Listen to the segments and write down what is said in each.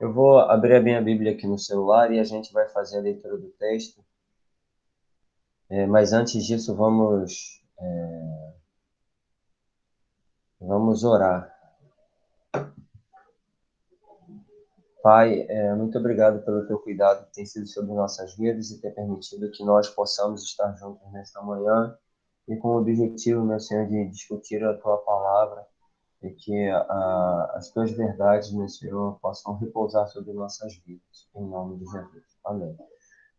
Eu vou abrir a minha Bíblia aqui no celular e a gente vai fazer a leitura do texto. Mas antes disso, vamos orar. Pai, muito obrigado pelo teu cuidado que tem sido sobre nossas vidas e ter permitido que nós possamos estar juntos nesta manhã e com o objetivo, meu Senhor, de discutir a tua palavra e que as tuas verdades, meu Senhor, possam repousar sobre nossas vidas. Em nome de Jesus. Amém.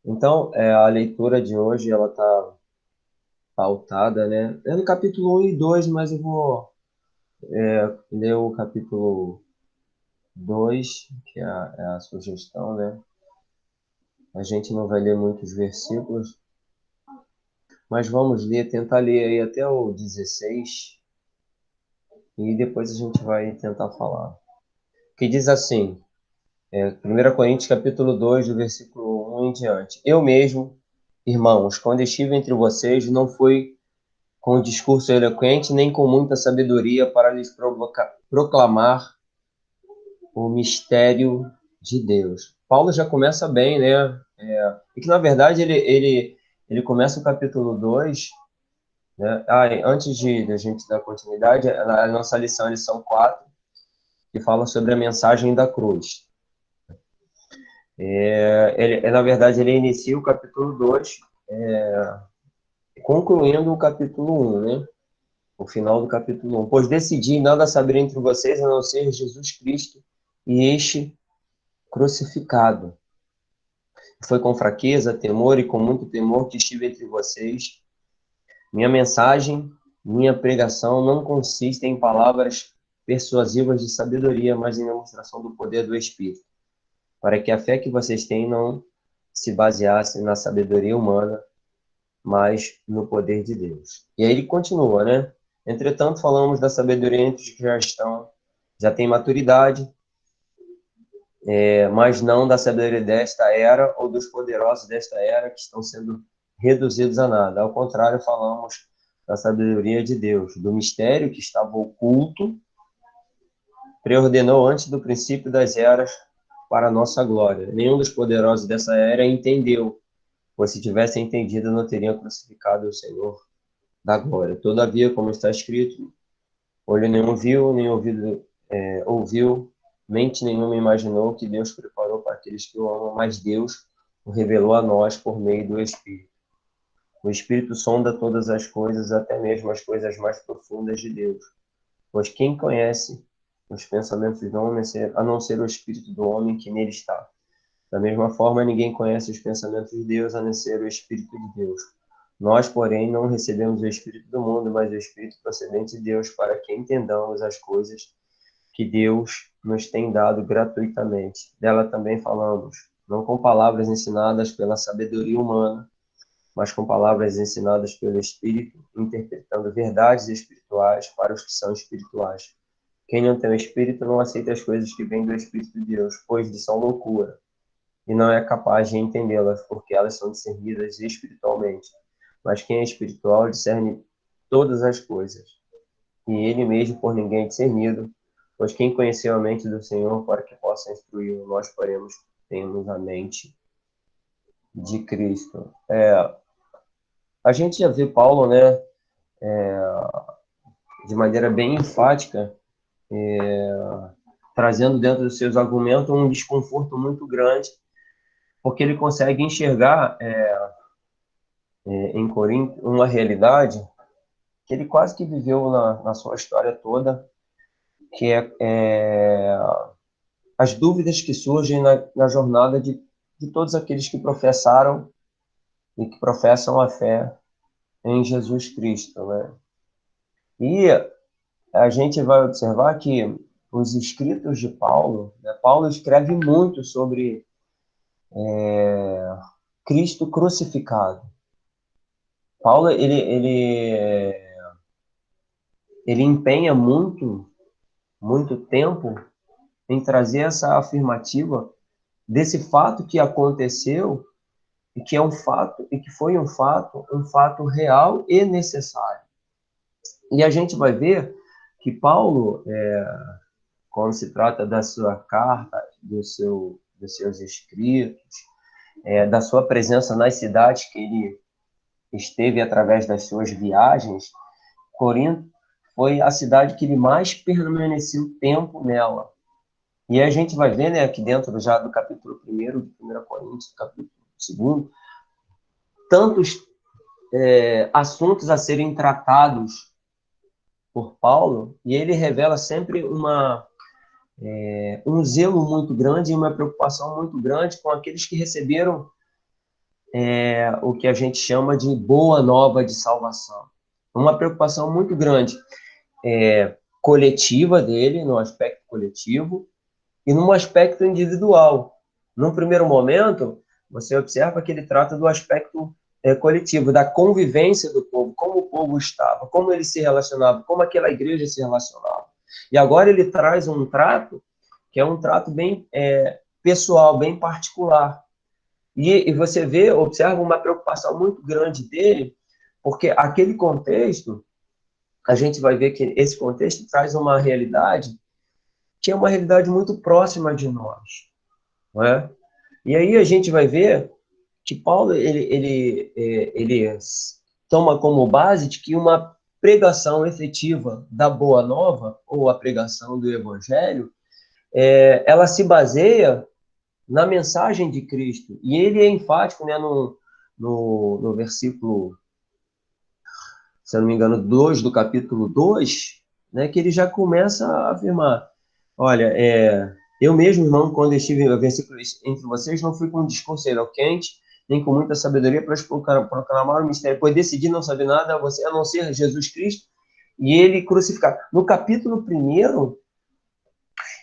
Então, a leitura de hoje, ela está pautada, né? É no capítulo 1 e 2, mas eu vou ler o capítulo 2, que é a sugestão, né? A gente não vai ler muitos versículos, mas vamos ler, tentar ler aí até o 16, e depois a gente vai tentar falar. Que diz assim, 1 Coríntios capítulo 2, do versículo 1 em diante. Eu mesmo, irmãos, quando estive entre vocês, não fui com discurso eloquente, nem com muita sabedoria para lhes proclamar o mistério de Deus. Paulo já começa bem, né? E que, na verdade, ele começa o capítulo 2, né? Antes de a gente dar continuidade, a nossa lição é a lição 4, que fala sobre a mensagem da cruz. Na verdade, ele inicia o capítulo 2, concluindo o capítulo 1, né? O final do capítulo 1. Pois decidi nada saber entre vocês a não ser Jesus Cristo e este crucificado. Foi com fraqueza, temor e com muito temor que estive entre vocês. Minha mensagem, minha pregação não consiste em palavras persuasivas de sabedoria, mas em demonstração do poder do Espírito, para que a fé que vocês têm não se baseasse na sabedoria humana, mas no poder de Deus. E aí ele continua, né? Entretanto, falamos da sabedoria entre os que já têm maturidade, mas não da sabedoria desta era ou dos poderosos desta era que estão sendo reduzidos a nada. Ao contrário, falamos da sabedoria de Deus, do mistério que estava oculto, preordenou antes do princípio das eras para a nossa glória. Nenhum dos poderosos dessa era entendeu, pois se tivesse entendido, não teriam crucificado o Senhor da glória. Todavia, como está escrito, olho nenhum viu, nem ouvido ouviu, mente nenhuma imaginou que Deus preparou para aqueles que o amam, mas Deus o revelou a nós por meio do Espírito. O Espírito sonda todas as coisas, até mesmo as coisas mais profundas de Deus. Pois quem conhece os pensamentos do homem, a não ser o Espírito do homem que nele está? Da mesma forma, ninguém conhece os pensamentos de Deus, a não ser o Espírito de Deus. Nós, porém, não recebemos o Espírito do mundo, mas o Espírito procedente de Deus, para que entendamos as coisas que Deus nos tem dado gratuitamente. Dela também falamos, não com palavras ensinadas pela sabedoria humana, mas com palavras ensinadas pelo Espírito, interpretando verdades espirituais para os que são espirituais. Quem não tem o Espírito não aceita as coisas que vêm do Espírito de Deus, pois lhes são loucura, e não é capaz de entendê-las, porque elas são discernidas espiritualmente. Mas quem é espiritual discerne todas as coisas, e ele mesmo por ninguém é discernido, pois quem conheceu a mente do Senhor para que possa instruí-lo, nós, porém, temos a mente de Cristo. A gente já vê Paulo, né, de maneira bem enfática, trazendo dentro dos seus argumentos um desconforto muito grande, porque ele consegue enxergar em Corinto uma realidade que ele quase que viveu na sua história toda, que as dúvidas que surgem na jornada de todos aqueles que professaram e que professam a fé em Jesus Cristo, né? E a gente vai observar que os escritos de Paulo, né, Paulo escreve muito sobre Cristo crucificado. Paulo, ele empenha muito tempo em trazer essa afirmativa desse fato que aconteceu e que é um fato, e que foi um fato real e necessário. E a gente vai ver que Paulo, quando se trata da sua carta, dos seus escritos, da sua presença nas cidades que ele esteve através das suas viagens, Corinto foi a cidade que ele mais permaneceu tempo nela. E a gente vai ver, né, aqui dentro já do capítulo 1 de 1 Coríntios, capítulo 2, tantos assuntos a serem tratados por Paulo, e ele revela sempre um zelo muito grande e uma preocupação muito grande com aqueles que receberam o que a gente chama de boa nova de salvação. Uma preocupação muito grande coletiva dele, no aspecto coletivo, e num aspecto individual. Num primeiro momento, você observa que ele trata do aspecto coletivo, da convivência do povo, como o povo estava, como ele se relacionava, como aquela igreja se relacionava. E agora ele traz um trato que é um trato bem pessoal, bem particular. E você vê, observa uma preocupação muito grande dele, porque aquele contexto, a gente vai ver que esse contexto traz uma realidade que é uma realidade muito próxima de nós, não é? E aí a gente vai ver que Paulo ele toma como base de que uma pregação efetiva da Boa Nova, ou a pregação do Evangelho, ela se baseia na mensagem de Cristo. E ele é enfático, né, no versículo, se eu não me engano, 2 do capítulo 2, né, que ele já começa a afirmar, olha, eu mesmo, irmão, quando estive no versículo entre vocês, não fui com um discurso eloquente, nem com muita sabedoria para proclamar o mistério, pois decidi não saber nada a não ser Jesus Cristo e ele crucificado. No capítulo 1,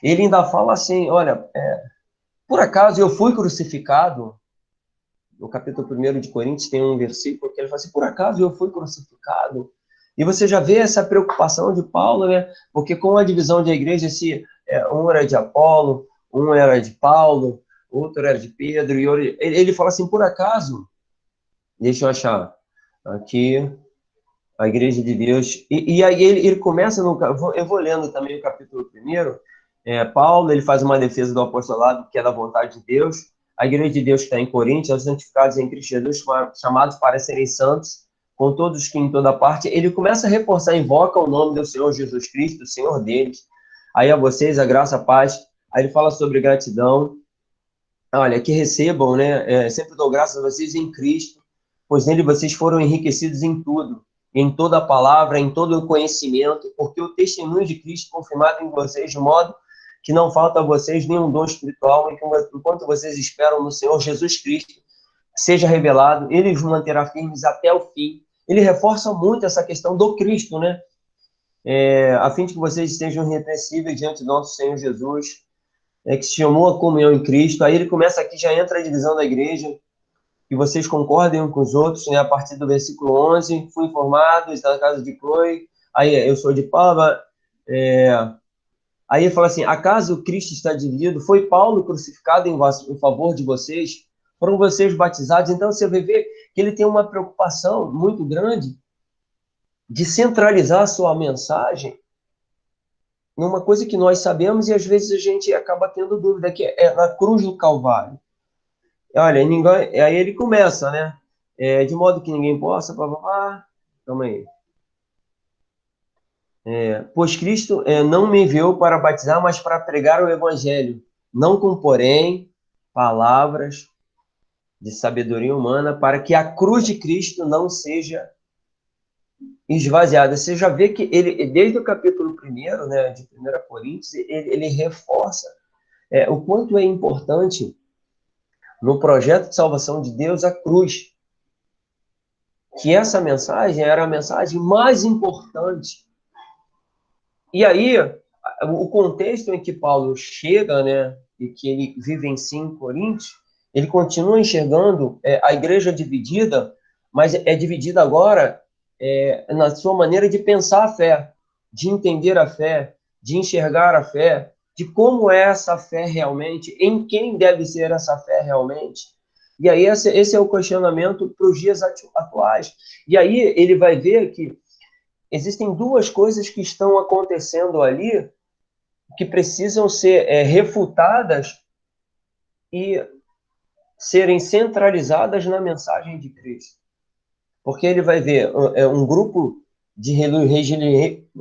ele ainda fala assim, olha, por acaso eu fui crucificado? No capítulo 1 de Coríntios tem um versículo que ele fala assim, por acaso eu fui crucificado? E você já vê essa preocupação de Paulo, né? Porque com a divisão da igreja, um era de Apolo, um era de Paulo, outro era de Pedro, e ele fala assim, por acaso, deixa eu achar aqui, a igreja de Deus, e aí ele começa, eu vou lendo também o capítulo 1, Paulo, ele faz uma defesa do apostolado, que é da vontade de Deus, a igreja de Deus que está em Coríntios, os santificados em Cristo Jesus, chamados para serem santos, com todos que em toda parte, ele começa a reforçar, invoca o nome do Senhor Jesus Cristo, o Senhor deles, aí a vocês a graça, a paz, aí ele fala sobre gratidão, olha, que recebam, né, sempre dou graças a vocês em Cristo, pois nele vocês foram enriquecidos em tudo, em toda a palavra, em todo o conhecimento, porque o testemunho de Cristo confirmado em vocês, de modo que não falta a vocês nenhum dom espiritual, enquanto vocês esperam no Senhor Jesus Cristo, seja revelado, ele os manterá firmes até o fim. Ele reforça muito essa questão do Cristo, né? A fim de que vocês estejam irrepreensíveis diante do nosso Senhor Jesus, que se chamou a comunhão em Cristo. Aí ele começa aqui, já entra a divisão da igreja, que vocês concordem uns com os outros, né? A partir do versículo 11, fui informado, está na casa de Chloe, aí eu sou de Paulo, aí ele fala assim, acaso Cristo está dividido? Foi Paulo crucificado em favor de vocês? Foram vocês batizados? Então você vai ver que ele tem uma preocupação muito grande de centralizar a sua mensagem numa coisa que nós sabemos e às vezes a gente acaba tendo dúvida, que é na cruz do Calvário. Olha, aí ele começa, né? De modo que ninguém possa, calma aí. Pois Cristo não me enviou para batizar, mas para pregar o evangelho, não com, porém, palavras de sabedoria humana, para que a cruz de Cristo não seja esvaziada. Você já vê que ele, desde o capítulo 1, né, de 1 Coríntios, ele reforça o quanto é importante no projeto de salvação de Deus a cruz. Que essa mensagem era a mensagem mais importante. E aí, o contexto em que Paulo chega, né, e que ele vivencia em Coríntios, ele continua enxergando a igreja dividida, mas é dividida agora na sua maneira de pensar a fé, de entender a fé, de enxergar a fé, de como é essa fé realmente, em quem deve ser essa fé realmente. E aí esse é o questionamento para os dias atuais. E aí ele vai ver que existem duas coisas que estão acontecendo ali que precisam ser refutadas e serem centralizadas na mensagem de Cristo. Porque ele vai ver um grupo de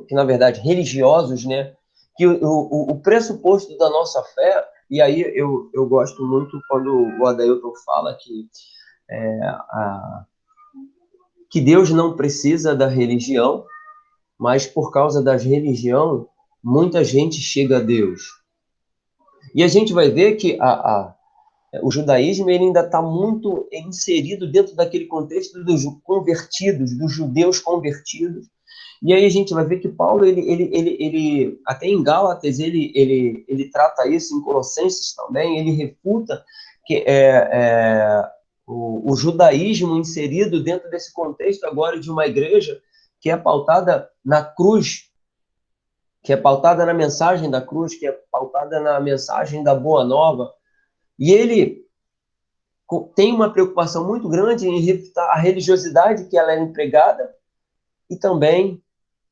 que na verdade religiosos, né? Que o pressuposto da nossa fé, e aí eu gosto muito quando o Adailton fala que Deus não precisa da religião, mas por causa da religião, muita gente chega a Deus. E a gente vai ver que o judaísmo ele ainda está muito inserido dentro daquele contexto dos convertidos, dos judeus convertidos. E aí a gente vai ver que Paulo, ele até em Gálatas, ele trata isso, em Colossenses também, ele refuta que o judaísmo inserido dentro desse contexto agora de uma igreja que é pautada na cruz, que é pautada na mensagem da cruz, que é pautada na mensagem da Boa Nova. E ele tem uma preocupação muito grande em refutar a religiosidade que ela é empregada e também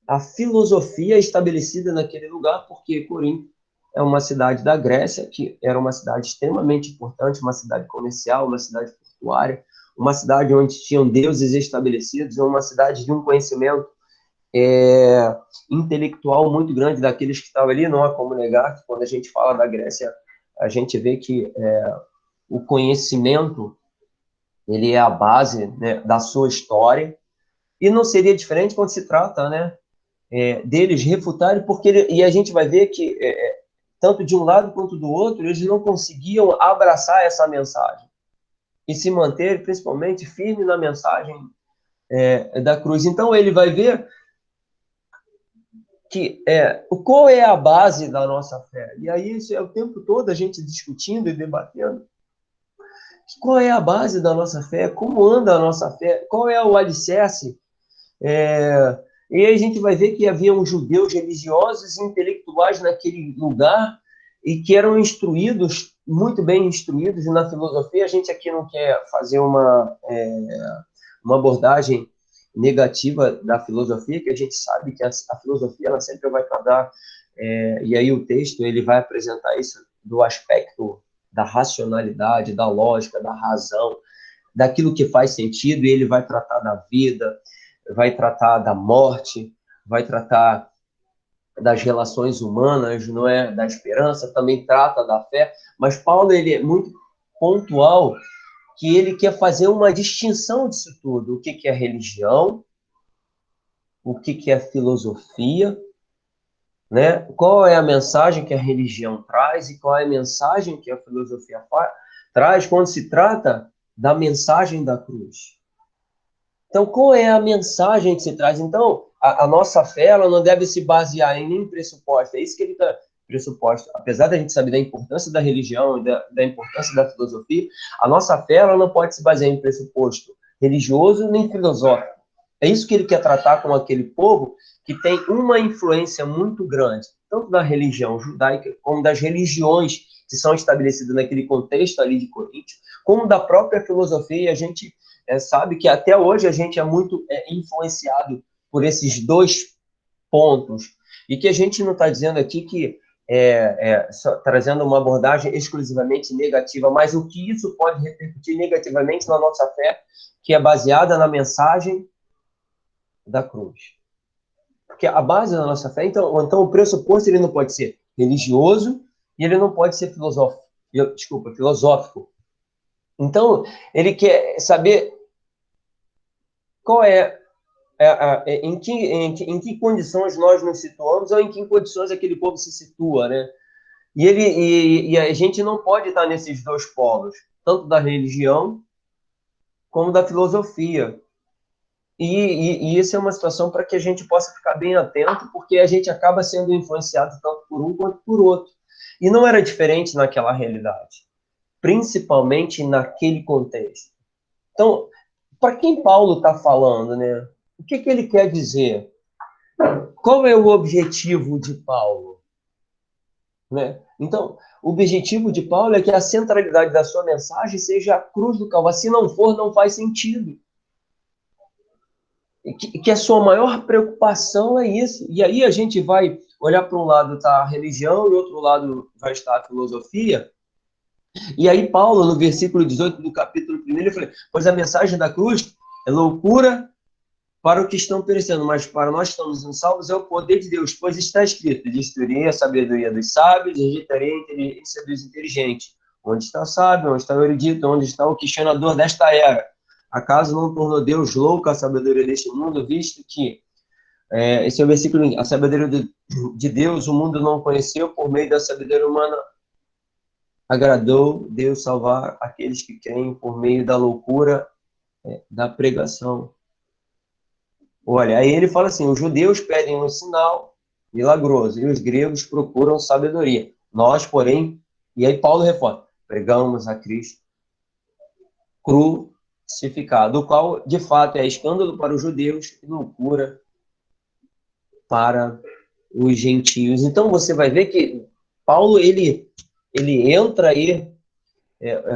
a filosofia estabelecida naquele lugar, porque Corinto é uma cidade da Grécia, que era uma cidade extremamente importante, uma cidade comercial, uma cidade portuária, uma cidade onde tinham deuses estabelecidos, uma cidade de um conhecimento intelectual muito grande daqueles que estavam ali. Não há como negar que quando a gente fala da Grécia, a gente vê que o conhecimento ele é a base, né, da sua história, e não seria diferente quando se trata, né, deles refutarem, porque e a gente vai ver que tanto de um lado quanto do outro, eles não conseguiam abraçar essa mensagem e se manter principalmente firme na mensagem da cruz. Então ele vai ver que qual é a base da nossa fé. E aí isso é o tempo todo a gente discutindo e debatendo. Qual é a base da nossa fé? Como anda a nossa fé? Qual é o alicerce? E aí a gente vai ver que haviam judeus religiosos e intelectuais naquele lugar e que eram instruídos, muito bem instruídos na filosofia. A gente aqui não quer fazer uma abordagem negativa da filosofia, que a gente sabe que a filosofia ela sempre vai tratar, e aí o texto ele vai apresentar isso do aspecto da racionalidade, da lógica, da razão, daquilo que faz sentido, e ele vai tratar da vida, vai tratar da morte, vai tratar das relações humanas, não é? Da esperança, também trata da fé, mas Paulo ele é muito pontual, que ele quer fazer uma distinção disso tudo, o que é religião, o que é filosofia, né? Qual é a mensagem que a religião traz e qual é a mensagem que a filosofia traz quando se trata da mensagem da cruz. Então, qual é a mensagem que se traz? Então, a nossa fé ela não deve se basear em nenhum pressuposto. É isso que ele está pressuposto. Apesar da gente saber da importância da religião e da importância da filosofia, a nossa fé ela não pode se basear em pressuposto religioso nem filosófico. É isso que ele quer tratar com aquele povo que tem uma influência muito grande, tanto da religião judaica como das religiões que são estabelecidas naquele contexto ali de Corinto, como da própria filosofia. E a gente sabe que até hoje a gente é muito influenciado por esses dois pontos, e que a gente não está dizendo aqui que só trazendo uma abordagem exclusivamente negativa, mas o que isso pode repercutir negativamente na nossa fé, que é baseada na mensagem da cruz. Porque a base da nossa fé, então o pressuposto ele não pode ser religioso e ele não pode ser filosófico. Então, ele quer saber qual em que condições nós nos situamos ou em que condições aquele povo se situa, né? E a gente não pode estar nesses dois polos, tanto da religião como da filosofia. E isso é uma situação para que a gente possa ficar bem atento, porque a gente acaba sendo influenciado tanto por um quanto por outro. E não era diferente naquela realidade, principalmente naquele contexto. Então, para quem Paulo está falando, né? O que ele quer dizer? Qual é o objetivo de Paulo? Né? Então, o objetivo de Paulo é que a centralidade da sua mensagem seja a cruz do Calvário. Se não for, não faz sentido. Que a sua maior preocupação é isso. E aí a gente vai olhar para um lado tá a religião e outro lado vai estar a filosofia. E aí Paulo, no versículo 18 do capítulo 1, ele fala, pois a mensagem da cruz é loucura para os que estão perecendo, mas para nós que estamos sendo salvos é o poder de Deus, pois está escrito, destruirei a sabedoria dos sábios e rejeitarei a inteligência dos inteligentes. Onde está o sábio, onde está o erudito, onde está o questionador desta era? Acaso não tornou Deus louco a sabedoria deste mundo, visto que, esse é o versículo, a sabedoria de Deus o mundo não conheceu, por meio da sabedoria humana agradou Deus salvar aqueles que creem por meio da loucura da pregação. Olha, aí ele fala assim, os judeus pedem um sinal milagroso e os gregos procuram sabedoria. Nós, porém, e aí Paulo reforma, pregamos a Cristo crucificado, o qual, de fato, é escândalo para os judeus e loucura para os gentios. Então, você vai ver que Paulo, ele entra aí,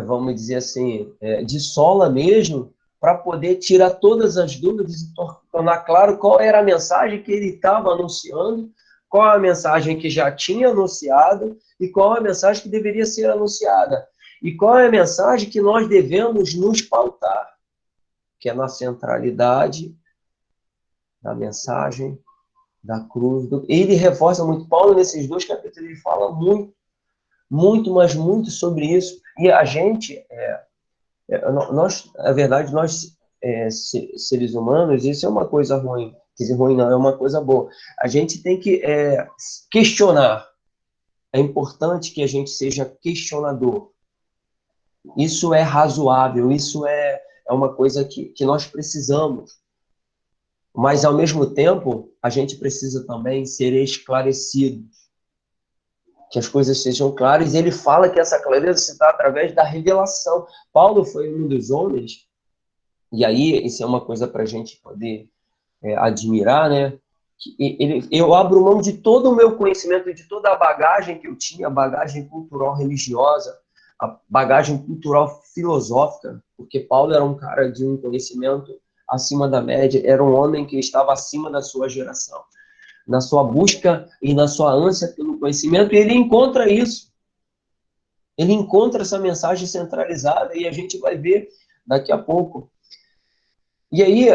vamos dizer assim, de sola mesmo, para poder tirar todas as dúvidas e tornar claro qual era a mensagem que ele estava anunciando, qual a mensagem que já tinha anunciado e qual a mensagem que deveria ser anunciada. E qual é a mensagem que nós devemos nos pautar, que é na centralidade da mensagem da cruz. Ele reforça muito, Paulo, nesses 2 capítulos, ele fala muito, mas muito sobre isso. E a gente, nós, na verdade, nós, seres humanos, isso é uma coisa ruim. Quer dizer, ruim não, é uma coisa boa. A gente tem que questionar. É importante que a gente seja questionador. Isso é razoável, isso é uma coisa que nós precisamos. Mas, ao mesmo tempo, a gente precisa também ser esclarecidos. Que as coisas sejam claras. E ele fala que essa clareza se dá através da revelação. Paulo foi um dos homens, e aí isso é uma coisa para a gente poder admirar, né? Eu abro mão de todo o meu conhecimento, de toda a bagagem que eu tinha, a bagagem cultural religiosa, a bagagem cultural filosófica, porque Paulo era um cara de um conhecimento acima da média, era um homem que estava acima da sua geração, na sua busca e na sua ânsia pelo conhecimento, e ele encontra isso. Ele encontra essa mensagem centralizada, e a gente vai ver daqui a pouco. E aí,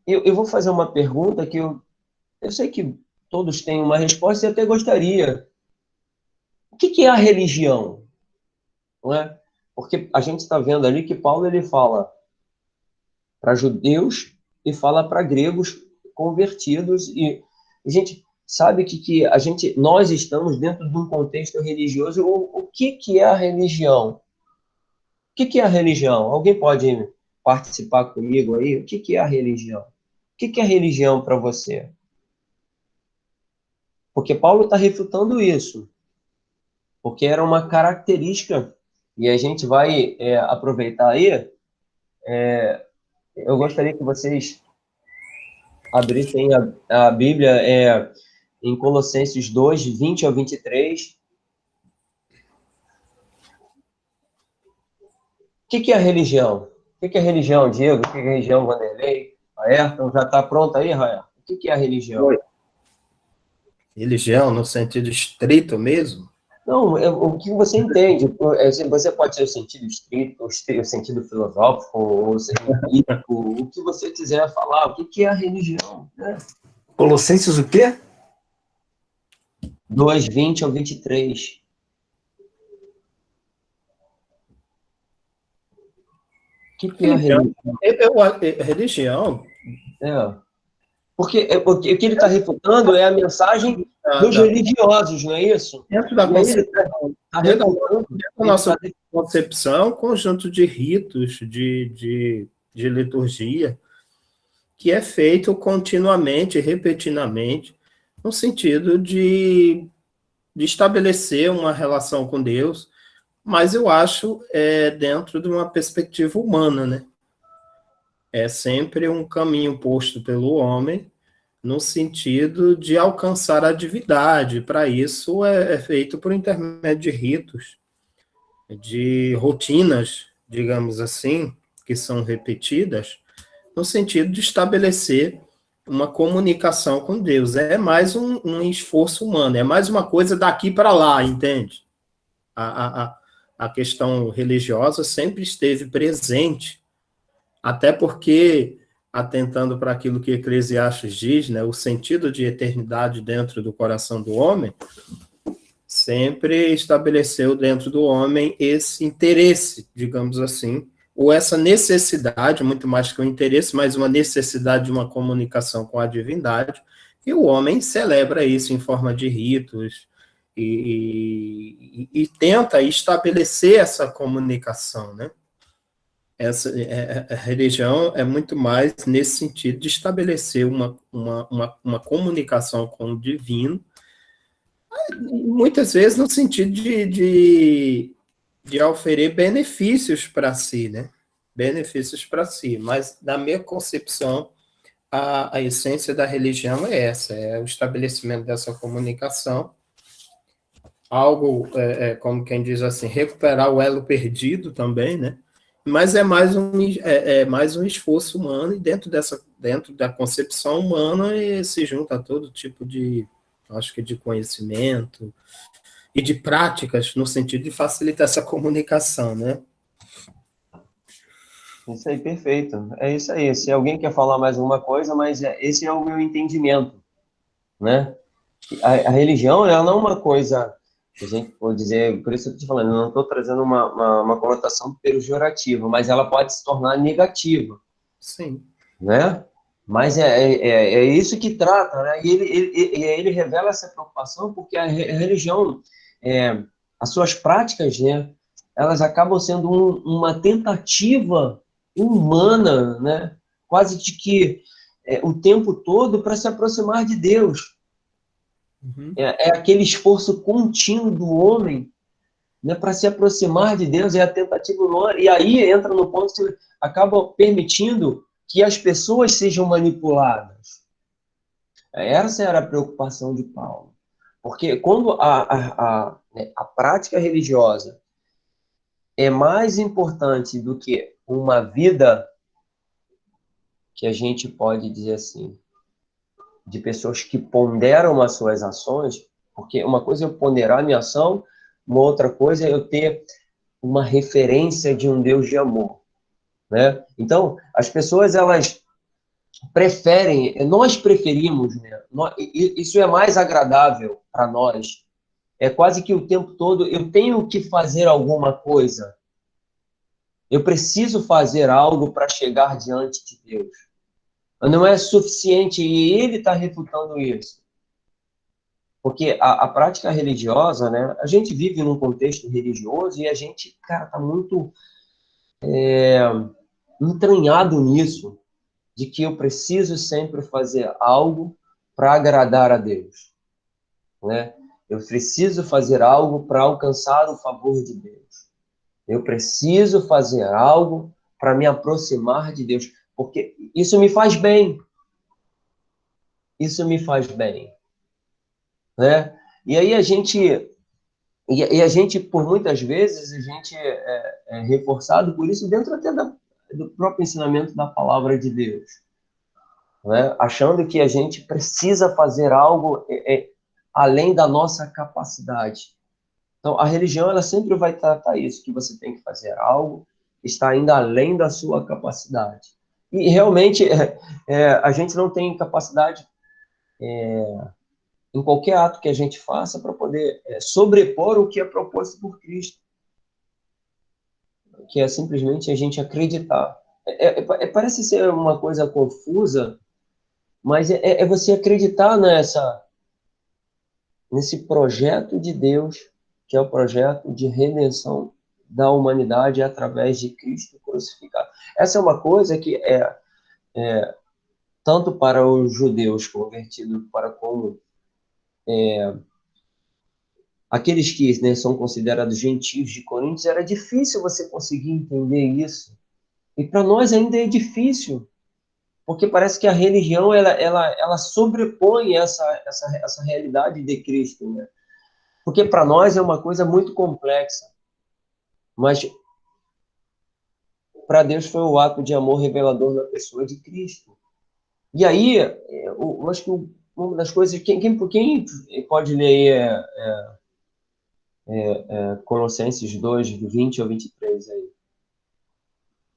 eu vou fazer uma pergunta que eu sei que todos têm uma resposta e até gostaria. O que é a religião? Não é? Porque a gente está vendo ali que Paulo ele fala para judeus e fala para gregos convertidos, e a gente sabe que nós estamos dentro de um contexto religioso. O que é a religião? O que é a religião? Alguém pode participar comigo aí? O que é a religião? O que é a religião para você? Porque Paulo está refutando isso, porque era uma característica, e a gente vai aproveitar aí. Eu gostaria que vocês abrissem a Bíblia em Colossenses 2, 20 ao 23. O que é a religião? O que é a religião, Diego? O que é a religião, Vanderlei? Ayrton, já está pronto aí, Raia? O que é a religião? Oi. Religião, no sentido estrito mesmo? Não, o que você entende. Você pode ser o sentido estrito, o sentido filosófico, o sentido bíblico, o que você quiser falar. O que é a religião? Né? Colossenses o quê? 2, 20 ao 23. O que é a religião? Religião? Porque o que ele está refutando é a mensagem dos religiosos, não é isso? Dentro da nossa concepção, um conjunto de ritos, de liturgia, que é feito continuamente, repetidamente, no sentido de estabelecer uma relação com Deus, mas eu acho dentro de uma perspectiva humana, né? É sempre um caminho posto pelo homem no sentido de alcançar a divindade. Para isso é feito por intermédio de ritos, de rotinas, digamos assim, que são repetidas, no sentido de estabelecer uma comunicação com Deus. É mais um esforço humano, é mais uma coisa daqui para lá, entende? a questão religiosa sempre esteve presente, até porque, atentando para aquilo que Eclesiastes diz, né, o sentido de eternidade dentro do coração do homem, sempre estabeleceu dentro do homem esse interesse, digamos assim, ou essa necessidade, muito mais que um interesse, mas uma necessidade de uma comunicação com a divindade, e o homem celebra isso em forma de ritos e tenta estabelecer essa comunicação, né? A religião é muito mais nesse sentido de estabelecer uma comunicação com o divino, muitas vezes no sentido de oferecer benefícios para si, né? Benefícios para si, mas na minha concepção, a essência da religião é essa, é o estabelecimento dessa comunicação, algo, como quem diz assim, recuperar o elo perdido também, né? Mas é mais um esforço humano, e dentro da concepção humana se junta todo tipo de, acho que de conhecimento e de práticas, no sentido de facilitar essa comunicação, né? Isso aí, perfeito. É isso aí. Se alguém quer falar mais alguma coisa, mas esse é o meu entendimento, né? A religião, ela não é uma coisa que a gente pode dizer, por isso que eu estou te falando, eu não estou trazendo uma conotação pejorativa, mas ela pode se tornar negativa. Sim. Né? Mas é isso que trata, né? E ele revela essa preocupação porque a religião, as suas práticas, né? Elas acabam sendo uma tentativa humana, né? Quase de que o tempo todo para se aproximar de Deus. Uhum. É aquele esforço contínuo do homem, né, para se aproximar de Deus, é a tentativa humana, e aí entra no ponto que acaba permitindo que as pessoas sejam manipuladas. Essa era a preocupação de Paulo. Porque quando a prática religiosa é mais importante do que uma vida que a gente pode dizer assim, de pessoas que ponderam as suas ações, porque uma coisa é eu ponderar a minha ação, uma outra coisa é eu ter uma referência de um Deus de amor, né? Então, as pessoas, elas preferem, nós preferimos, né? Isso é mais agradável para nós. É quase que o tempo todo eu tenho que fazer alguma coisa. Eu preciso fazer algo para chegar diante de Deus. Não é suficiente, e ele está refutando isso. Porque a prática religiosa, né? A gente vive num contexto religioso e a gente, cara, está muito entranhado nisso, de que eu preciso sempre fazer algo para agradar a Deus, né? Eu preciso fazer algo para alcançar o favor de Deus. Eu preciso fazer algo para me aproximar de Deus, porque isso me faz bem. Isso me faz bem, né? E aí a gente, por muitas vezes, a gente é reforçado por isso dentro até do próprio ensinamento da palavra de Deus, né? Achando que a gente precisa fazer algo além da nossa capacidade. Então, a religião, ela sempre vai tratar isso, que você tem que fazer algo que está ainda além da sua capacidade. E, realmente, a gente não tem capacidade em qualquer ato que a gente faça para poder sobrepor o que é proposto por Cristo, que é simplesmente a gente acreditar. Parece ser uma coisa confusa, mas é você acreditar nesse projeto de Deus, que é o projeto de redenção da humanidade através de Cristo crucificado. Essa é uma coisa que tanto para os judeus convertidos, para como aqueles que, né, são considerados gentios de Coríntios, era difícil você conseguir entender isso. E para nós ainda é difícil, porque parece que a religião ela sobrepõe essa realidade de Cristo, né? Porque para nós é uma coisa muito complexa, mas para Deus foi o ato de amor revelador na pessoa de Cristo. E aí, eu acho que uma das coisas, quem pode ler Colossenses 2, do 20 ao 23 aí.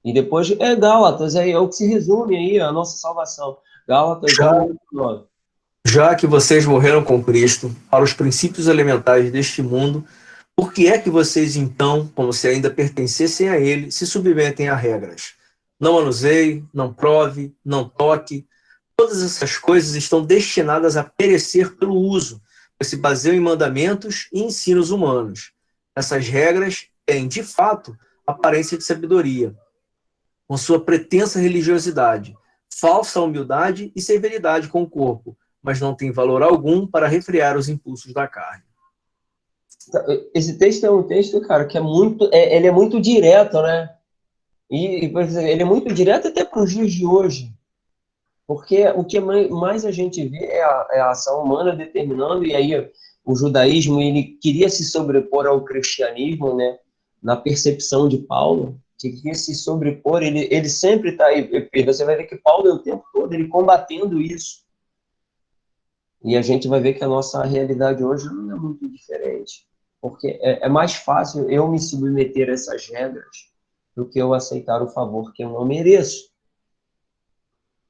E depois, Gálatas, aí é o que se resume aí, a nossa salvação. Gálatas 1, 9. Já que vocês morreram com Cristo para os princípios elementares deste mundo, por que é que vocês então, como se ainda pertencessem a ele, se submetem a regras? Não manuseie, não prove, não toque. Todas essas coisas estão destinadas a perecer pelo uso, pois se baseiam em mandamentos e ensinos humanos. Essas regras têm, de fato, aparência de sabedoria, com sua pretensa religiosidade, falsa humildade e severidade com o corpo, mas não tem valor algum para refrear os impulsos da carne. Esse texto é um texto, cara, que ele é muito direto, né? E ele é muito direto até para os dias de hoje. Porque o que mais a gente vê é a ação humana determinando, e aí o judaísmo ele queria se sobrepor ao cristianismo, né? Na percepção de Paulo, que queria se sobrepor, ele sempre está aí. Você vai ver que Paulo é o tempo todo ele combatendo isso. E a gente vai ver que a nossa realidade hoje não é muito diferente. Porque é mais fácil eu me submeter a essas regras do que eu aceitar o favor que eu não mereço.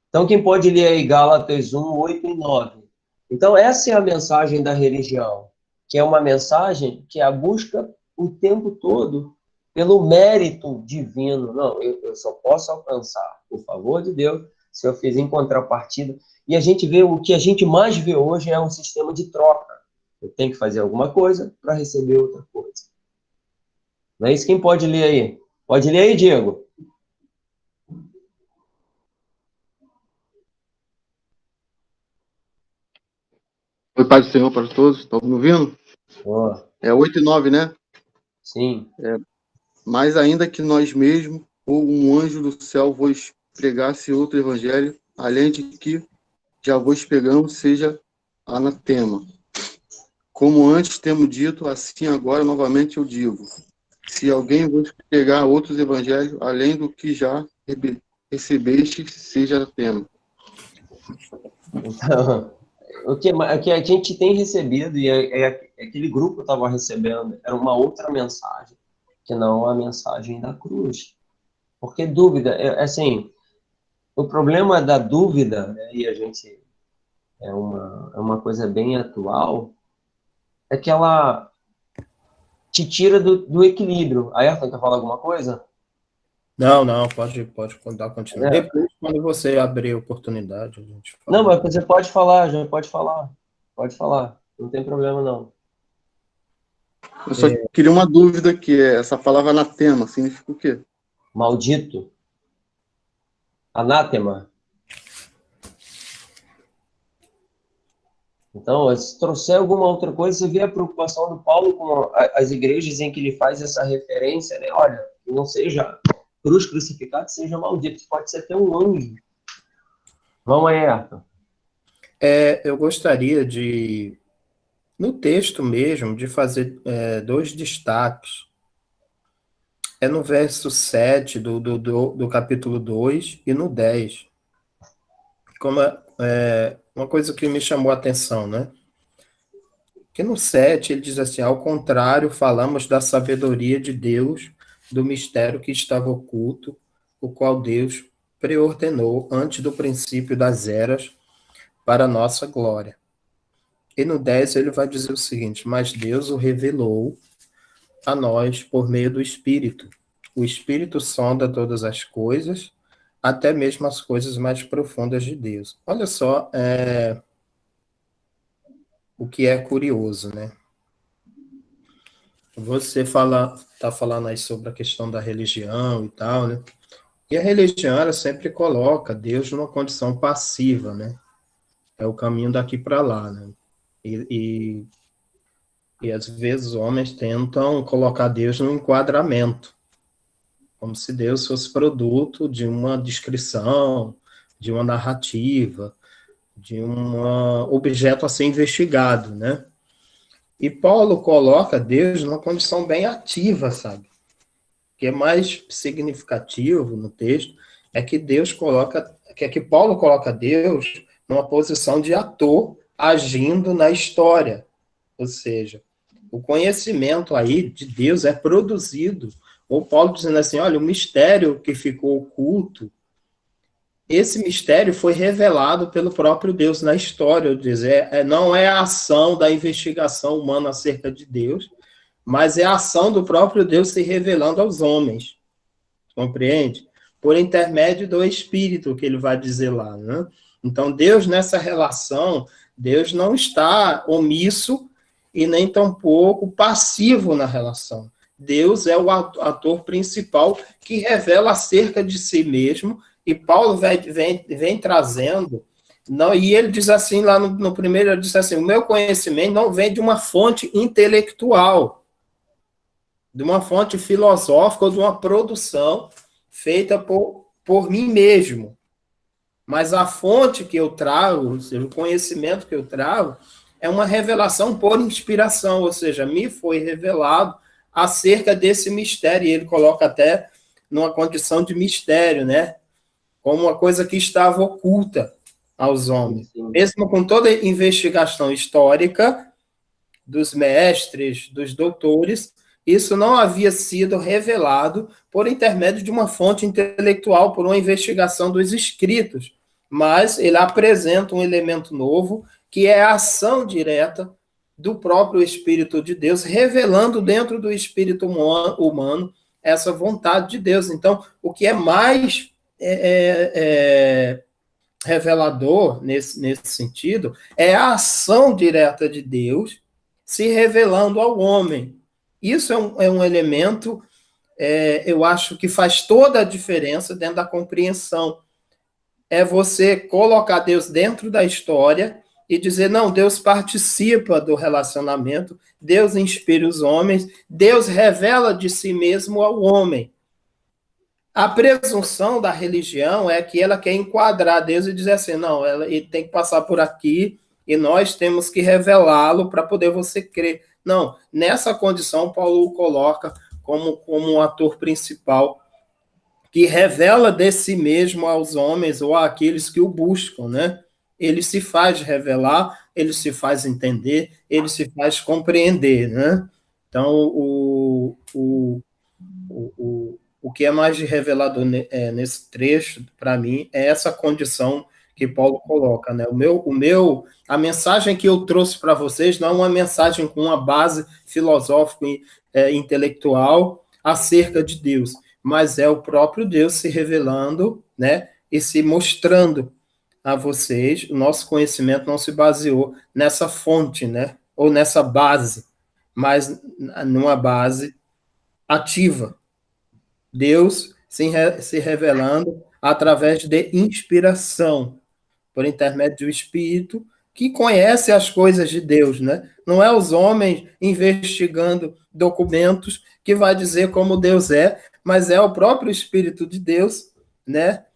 Então, quem pode ler aí Gálatas 1, 8 e 9? Então, essa é a mensagem da religião, que é uma mensagem que é a busca o tempo todo pelo mérito divino. Não, eu só posso alcançar o favor de Deus se eu fizer em contrapartida. E a gente vê, o que a gente mais vê hoje é um sistema de troca. Eu tenho que fazer alguma coisa para receber outra coisa. Não é isso? Quem pode ler aí? Pode ler aí, Diego? Oi, Pai do Senhor para todos, estão me ouvindo? Oh, É 8 e 9, né? sim. Mas ainda que nós mesmos ou um anjo do céu vos pregasse outro evangelho, além de que já vos pregamos, seja anatema. Como antes temos dito, assim agora novamente eu digo. Se alguém vos pregar outros evangelhos, além do que já recebeste, seja anatema. Então, o que a gente tem recebido, e aquele grupo estava recebendo, era uma outra mensagem, que não a mensagem da cruz. Porque dúvida, assim, o problema da dúvida, né, e a gente é uma coisa bem atual, é que ela te tira do equilíbrio. Ayrton, quer falar alguma coisa? Não, pode dar continuidade. É. Depois, quando você abrir a oportunidade, a gente fala. Não, mas você pode falar, já pode falar. Pode falar, não tem problema não. Eu só queria uma dúvida, que é essa palavra anatema significa o quê? Maldito. Anátema. Então, se trouxer alguma outra coisa, você vê a preocupação do Paulo com as igrejas em que ele faz essa referência, né? Olha, que não seja cruz crucificado, seja maldito. Pode ser até um anjo. Vamos aí, Arthur. Eu gostaria de, no texto mesmo, de fazer dois destaques. É no verso 7 do capítulo 2 e no 10. Como uma coisa que me chamou a atenção, né? Que no 7 ele diz assim: ao contrário, falamos da sabedoria de Deus, do mistério que estava oculto, o qual Deus preordenou antes do princípio das eras para a nossa glória. E no 10 ele vai dizer o seguinte: mas Deus o revelou a nós por meio do Espírito. O Espírito sonda todas as coisas, até mesmo as coisas mais profundas de Deus. Olha só o que é curioso, né? Você está falando aí sobre a questão da religião e tal, né? E a religião, ela sempre coloca Deus numa condição passiva, né? É o caminho daqui para lá, né? E às vezes os homens tentam colocar Deus num enquadramento, como se Deus fosse produto de uma descrição, de uma narrativa, de um objeto a ser investigado, né? E Paulo coloca Deus numa condição bem ativa, sabe? O que é mais significativo no texto é que Paulo coloca Deus numa posição de ator agindo na história. Ou seja, O conhecimento aí de Deus é produzido. O Paulo dizendo assim, olha, o mistério que ficou oculto, esse mistério foi revelado pelo próprio Deus na história. Eu dizer, não é a ação da investigação humana acerca de Deus, mas é a ação do próprio Deus se revelando aos homens. Compreende? Por intermédio do Espírito, que ele vai dizer lá, né? Então, Deus, nessa relação, Deus não está omisso e nem tampouco passivo na relação. Deus é o ator principal que revela acerca de si mesmo, e Paulo vem trazendo, não, e ele diz assim, lá no primeiro, ele diz assim, o meu conhecimento não vem de uma fonte intelectual, de uma fonte filosófica ou de uma produção feita por mim mesmo. Mas a fonte que eu trago, ou seja, o conhecimento que eu trago, é uma revelação por inspiração, ou seja, me foi revelado acerca desse mistério, e ele coloca até numa condição de mistério, né? Como uma coisa que estava oculta aos homens. Sim. Mesmo com toda a investigação histórica dos mestres, dos doutores, isso não havia sido revelado por intermédio de uma fonte intelectual, por uma investigação dos escritos, mas ele apresenta um elemento novo, que é a ação direta do próprio Espírito de Deus, revelando dentro do espírito humano essa vontade de Deus. Então, o que é mais revelador nesse sentido é a ação direta de Deus se revelando ao homem. Isso é um elemento, eu acho que faz toda a diferença dentro da compreensão. É você colocar Deus dentro da história e dizer, não, Deus participa do relacionamento, Deus inspira os homens, Deus revela de si mesmo ao homem. A presunção da religião é que ela quer enquadrar Deus e dizer assim, não, ele tem que passar por aqui e nós temos que revelá-lo para poder você crer. Não, nessa condição, Paulo o coloca como um ator principal que revela de si mesmo aos homens ou àqueles que o buscam, né? Ele se faz revelar, ele se faz entender, ele se faz compreender, né? Então, o que é mais revelador nesse trecho, para mim, é essa condição que Paulo coloca, né? A mensagem que eu trouxe para vocês não é uma mensagem com uma base filosófica e intelectual acerca de Deus, mas é o próprio Deus se revelando, né? E se mostrando a vocês. O nosso conhecimento não se baseou nessa fonte, né? Ou nessa base, mas numa base ativa. Deus se revelando através de inspiração, por intermédio do Espírito, que conhece as coisas de Deus, né? Não é os homens investigando documentos que vai dizer como Deus é, mas é o próprio Espírito de Deus, né?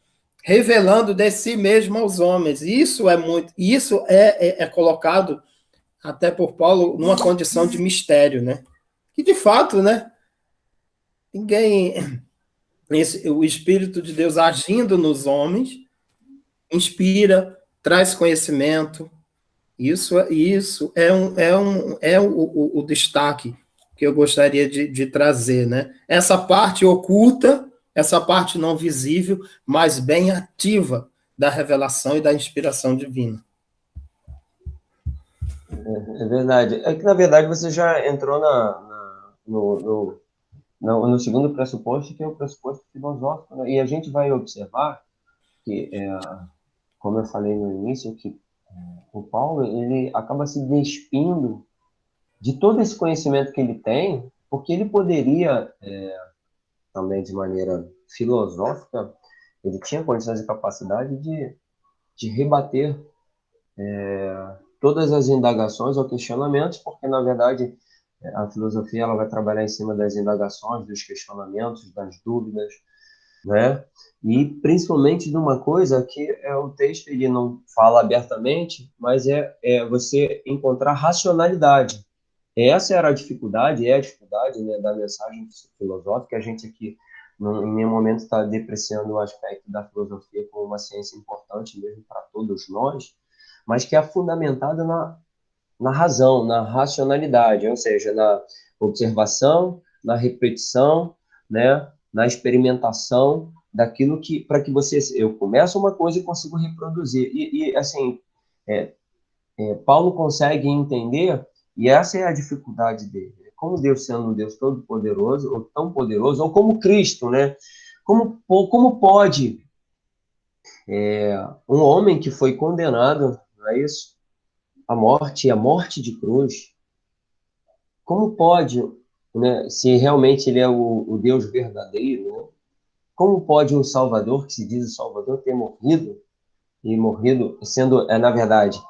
Revelando de si mesmo aos homens. Isso é colocado até por Paulo numa condição de mistério, né? Que de fato, né? O Espírito de Deus agindo nos homens, inspira, traz conhecimento. Isso é o destaque que eu gostaria de trazer, né? Essa parte oculta, essa parte não visível, mas bem ativa da revelação e da inspiração divina. É verdade. É que, na verdade, você já entrou no segundo pressuposto, que é o pressuposto filosófico, né? E a gente vai observar que, como eu falei no início, que o Paulo ele acaba se despindo de todo esse conhecimento que ele tem, porque ele poderia, também de maneira filosófica, ele tinha condições e capacidade de rebater todas as indagações ou questionamentos, porque, na verdade, a filosofia ela vai trabalhar em cima das indagações, dos questionamentos, das dúvidas, né? E principalmente de uma coisa que o texto ele não fala abertamente, mas é você encontrar racionalidade. Essa era a dificuldade, né, da mensagem filosófica. A gente aqui, em nenhum momento, está depreciando o aspecto da filosofia como uma ciência importante mesmo para todos nós, mas que é fundamentada na razão, na racionalidade, ou seja, na observação, na repetição, né, na experimentação daquilo que, para que você, eu começo uma coisa e consigo reproduzir. E assim, Paulo consegue entender, e essa é a dificuldade dele, como Deus sendo um Deus todo-poderoso, ou tão poderoso, ou como Cristo, né? Como pode um homem que foi condenado, não é isso? A morte de cruz, como pode, né, se realmente ele é o Deus verdadeiro, né? Como pode um Salvador, que se diz o Salvador, ter morrido, e morrido sendo, na verdade,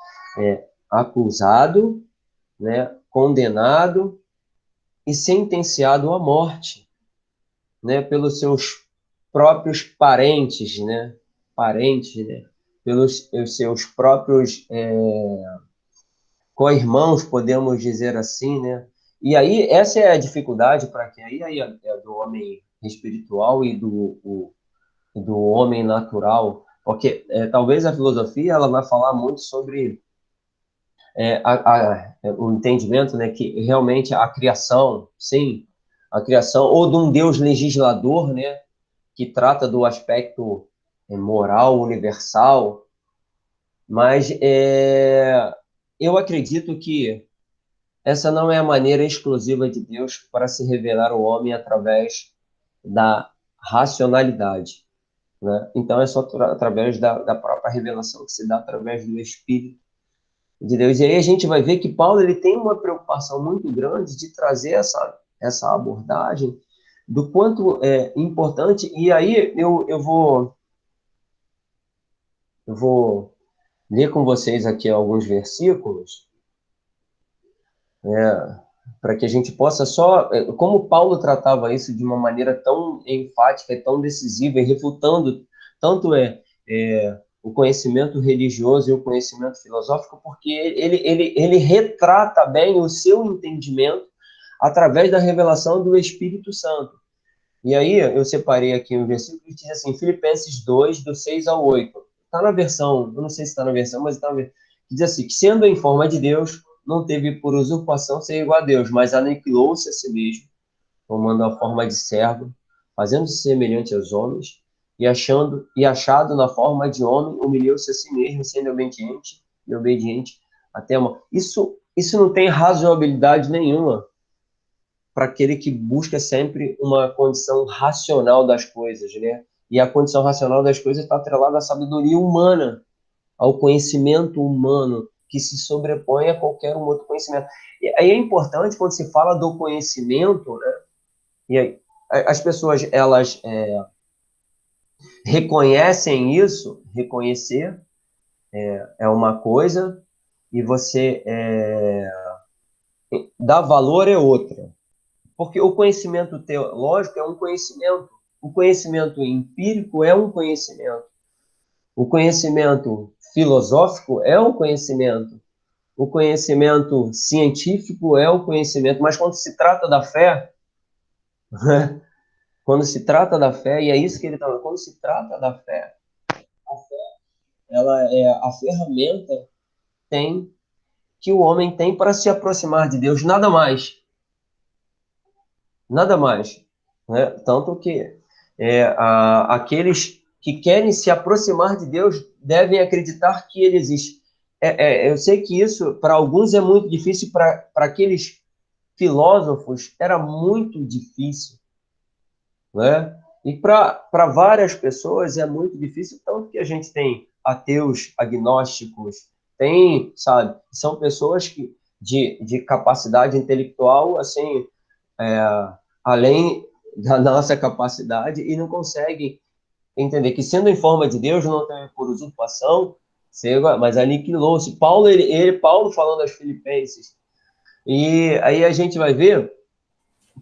acusado, né, condenado e sentenciado à morte, né, pelos seus próprios parentes, né, pelos seus próprios co-irmãos, podemos dizer assim, né? E aí, essa é a dificuldade para que aí é do homem espiritual e do homem natural, porque talvez a filosofia ela vai falar muito sobre o entendimento, né, que realmente a criação, sim, a criação, ou de um Deus legislador, né, que trata do aspecto moral, universal, mas eu acredito que essa não é a maneira exclusiva de Deus para se revelar ao homem através da racionalidade, né? Então, é só através da própria revelação que se dá através do Espírito de Deus. E aí a gente vai ver que Paulo ele tem uma preocupação muito grande de trazer essa abordagem do quanto é importante. E aí eu vou ler com vocês aqui alguns versículos, para que a gente possa só... Como Paulo tratava isso de uma maneira tão enfática e tão decisiva, e refutando tanto o conhecimento religioso e o conhecimento filosófico, porque ele retrata bem o seu entendimento através da revelação do Espírito Santo. E aí eu separei aqui um versículo que diz assim, Filipenses 2, do 6 ao 8. Está na versão, eu não sei se está na versão, mas está na versão, que diz assim, que sendo em forma de Deus, não teve por usurpação ser igual a Deus, mas aniquilou-se a si mesmo, tomando a forma de servo, fazendo-se semelhante aos homens, e achado na forma de homem, humilhou-se a si mesmo, sendo obediente até a morte. Isso não tem razoabilidade nenhuma para aquele que busca sempre uma condição racional das coisas, né? E a condição racional das coisas está atrelada à sabedoria humana, ao conhecimento humano, que se sobrepõe a qualquer um outro conhecimento. E aí é importante, quando se fala do conhecimento, né? E aí, as pessoas, elas reconhecem isso, reconhecer é uma coisa, e você dar valor é outra. Porque o conhecimento teológico é um conhecimento, o conhecimento empírico é um conhecimento, o conhecimento filosófico é um conhecimento, o conhecimento científico é o conhecimento, mas quando se trata da fé, quando se trata da fé, e é isso que ele está falando, quando se trata da fé, a fé, ela é a ferramenta que o homem tem para se aproximar de Deus, nada mais. Nada mais, né? Tanto que aqueles que querem se aproximar de Deus devem acreditar que Ele existe. Eu sei que isso, para alguns, é muito difícil, para aqueles filósofos, era muito difícil, né? E para várias pessoas é muito difícil, tanto que a gente tem ateus, agnósticos, tem, sabe, são pessoas de capacidade intelectual, assim, além da nossa capacidade e não conseguem entender que, sendo em forma de Deus, não tem por usurpação, mas aniquilou-se. Paulo falando aos Filipenses. E aí a gente vai ver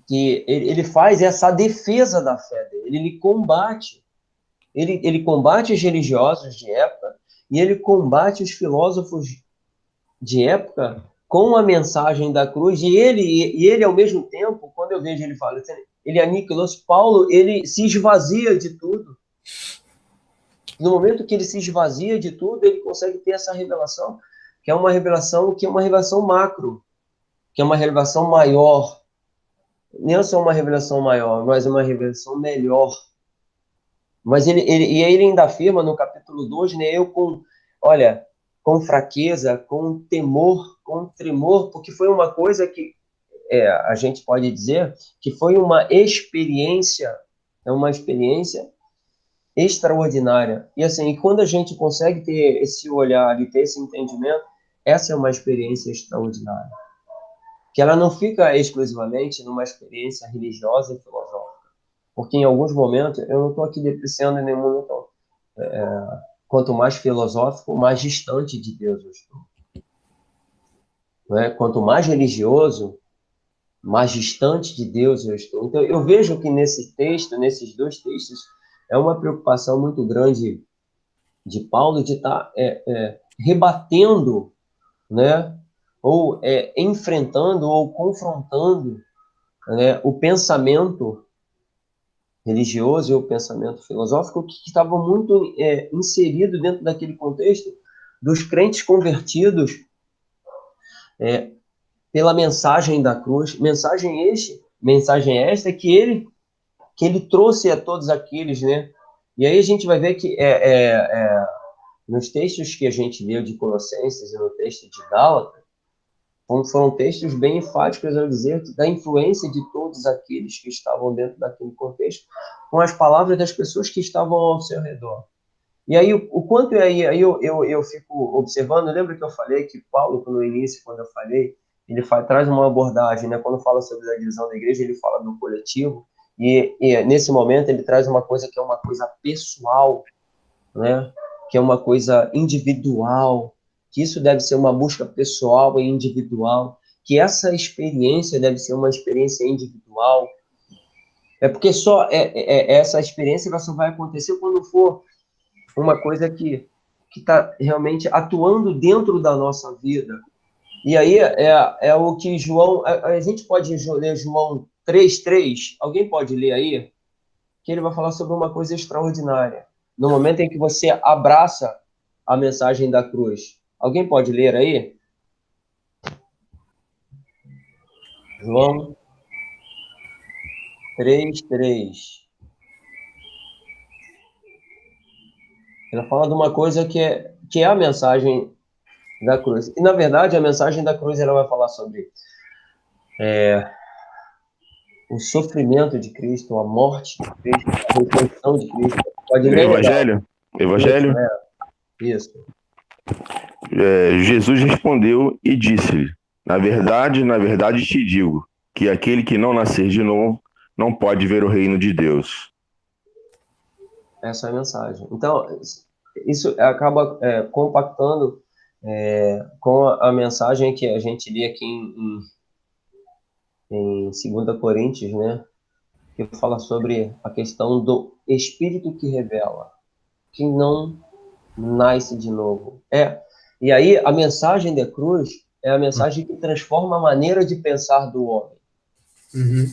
que ele faz essa defesa da fé dele, ele combate os religiosos de época e ele combate os filósofos de época com a mensagem da cruz, e ele ao mesmo tempo, quando eu vejo ele falando, ele aniquilou-se, Paulo, ele se esvazia de tudo. No momento que ele se esvazia de tudo, ele consegue ter essa revelação. que é uma revelação macro, que é uma revelação maior. Não é só uma revelação maior, mas uma revelação melhor. Mas e aí ele ainda afirma no capítulo 2, né, com fraqueza, com temor, com tremor, porque foi uma coisa que a gente pode dizer que foi uma experiência extraordinária. E assim, quando a gente consegue ter esse olhar e ter esse entendimento, essa é uma experiência extraordinária. Que ela não fica exclusivamente numa experiência religiosa e filosófica. Porque em alguns momentos, eu não estou aqui depreciando em nenhum momento, quanto mais filosófico, mais distante de Deus eu estou. Não é? Quanto mais religioso, mais distante de Deus eu estou. Então, eu vejo que nesses dois textos, é uma preocupação muito grande de Paulo de estar rebatendo, né? Ou enfrentando ou confrontando, né, o pensamento religioso e o pensamento filosófico que estava muito inserido dentro daquele contexto dos crentes convertidos pela mensagem da cruz, mensagem esta que ele trouxe a todos aqueles, né? E aí a gente vai ver que nos textos que a gente leu de Colossenses e no texto de Gálatas, foram textos bem enfáticos ao dizer da influência de todos aqueles que estavam dentro daquele contexto, com as palavras das pessoas que estavam ao seu redor. E aí, o quanto eu fico observando, lembra que eu falei que Paulo, no início, quando eu falei, ele traz uma abordagem, né? Quando fala sobre a divisão da igreja, ele fala do coletivo, e nesse momento ele traz uma coisa que é uma coisa pessoal, né? Que é uma coisa individual, que isso deve ser uma busca pessoal e individual, que essa experiência deve ser uma experiência individual. É porque só essa experiência ela só vai acontecer quando for uma coisa que está realmente atuando dentro da nossa vida. E aí é o que João... A gente pode ler João 3:3? Alguém pode ler aí? Que ele vai falar sobre uma coisa extraordinária. No momento em que você abraça a mensagem da cruz. Alguém pode ler aí? João 3:3. Ele fala de uma coisa que é a mensagem da cruz. E, na verdade, a mensagem da cruz ela vai falar sobre o sofrimento de Cristo, a morte de Cristo, a ressurreição de Cristo. Pode ler? Evangelho? Evangelho? Isso. Jesus respondeu e disse-lhe: na verdade te digo, que aquele que não nascer de novo não pode ver o reino de Deus. Essa é a mensagem. Então, isso acaba compactando com a mensagem que a gente lê aqui em 2 Coríntios, né? Que fala sobre a questão do Espírito que revela, que não nasce de novo. E aí, a mensagem da cruz é a mensagem que transforma a maneira de pensar do homem. Uhum.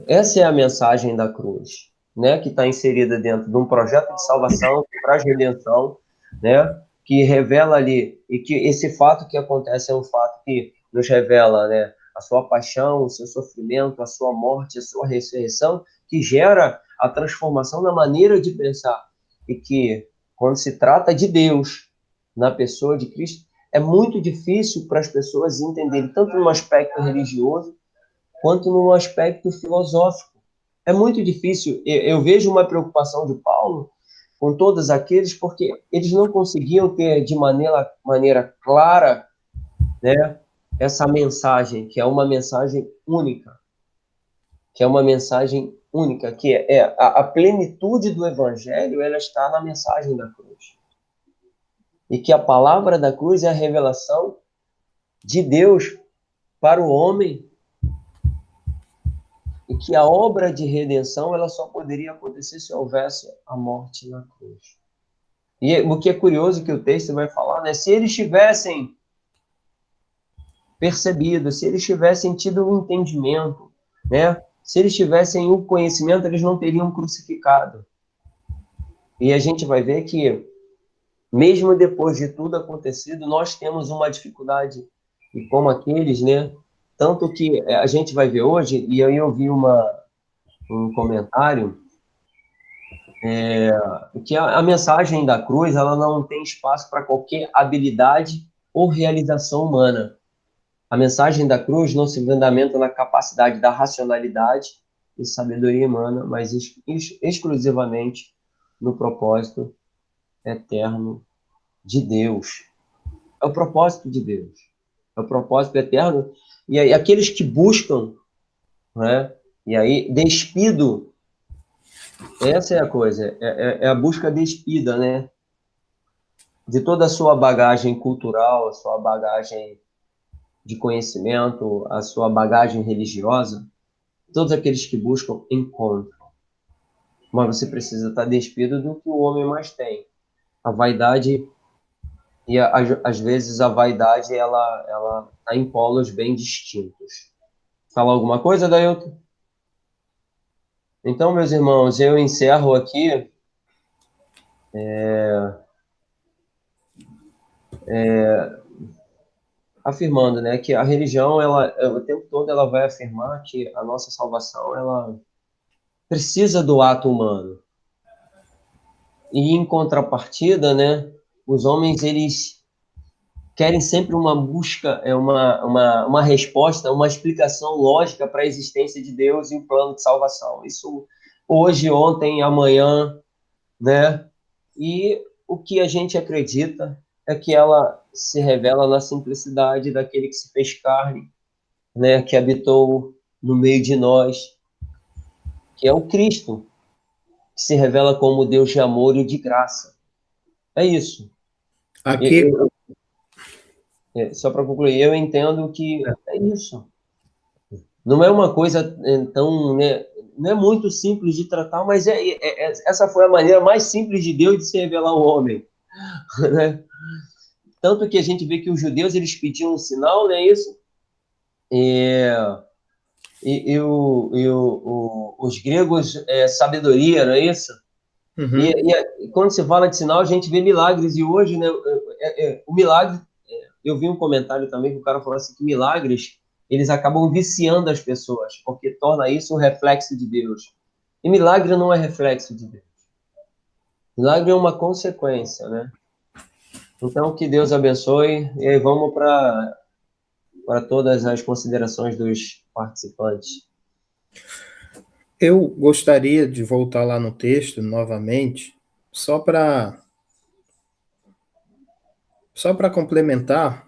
Essa é a mensagem da cruz, né? Que está inserida dentro de um projeto de salvação, que traz redenção, né? Que revela ali, e que esse fato que acontece é um fato que nos revela, né? A sua paixão, o seu sofrimento, a sua morte, a sua ressurreição, que gera a transformação na maneira de pensar. E que, quando se trata de Deus, na pessoa de Cristo, é muito difícil para as pessoas entenderem, tanto no aspecto religioso, quanto no aspecto filosófico. É muito difícil. Eu vejo uma preocupação de Paulo com todos aqueles, porque eles não conseguiam ter de maneira clara, né, essa mensagem, que é uma mensagem única, que a plenitude do Evangelho, ela está na mensagem da cruz. E que a palavra da cruz é a revelação de Deus para o homem, e que a obra de redenção ela só poderia acontecer se houvesse a morte na cruz. E o que é curioso que o texto vai falar, né? Se eles tivessem percebido, se eles tivessem tido um entendimento, né? Se eles tivessem o conhecimento, eles não teriam crucificado. E a gente vai ver que mesmo depois de tudo acontecido, nós temos uma dificuldade, e como aqueles, né? Tanto que a gente vai ver hoje, e aí eu vi um comentário, que a mensagem da cruz, ela não tem espaço para qualquer habilidade ou realização humana. A mensagem da cruz não se fundamenta na capacidade da racionalidade e sabedoria humana, mas exclusivamente no propósito eterno de Deus. É o propósito de Deus. É o propósito eterno. E aí, aqueles que buscam, né? E aí, despido, essa é a coisa, é a busca despida, né? De toda a sua bagagem cultural, a sua bagagem de conhecimento, a sua bagagem religiosa, todos aqueles que buscam encontram. Mas você precisa estar despido do que o homem mais tem. A vaidade, e às vezes a vaidade, ela está em polos bem distintos. Falar alguma coisa, Dailton? Então, meus irmãos, eu encerro aqui afirmando, né, que a religião, ela, o tempo todo, ela vai afirmar que a nossa salvação, ela precisa do ato humano. E em contrapartida, né, os homens, eles querem sempre uma busca, uma resposta, uma explicação lógica para a existência de Deus e o plano de salvação. Isso hoje, ontem, amanhã, né? E o que a gente acredita é que ela se revela na simplicidade daquele que se fez carne, né? Que habitou no meio de nós, que é o Cristo, que se revela como Deus de amor e de graça. É isso. Aqui, Só para concluir, eu entendo que é isso. Não é uma coisa tão, né, não é muito simples de tratar, mas essa foi a maneira mais simples de Deus de se revelar ao homem, né? Tanto que a gente vê que os judeus, eles pediam um sinal, não é isso? Os gregos, sabedoria, não é isso? uhum. E quando se fala de sinal, a gente vê milagres, e hoje, né, o milagre, eu vi um comentário também que o cara falou assim, que milagres, eles acabam viciando as pessoas, porque torna isso um reflexo de Deus. E milagre não é reflexo de Deus. Milagre é uma consequência, né? Então, que Deus abençoe, e aí vamos para todas as considerações dos participantes. Eu gostaria de voltar lá no texto novamente, só para complementar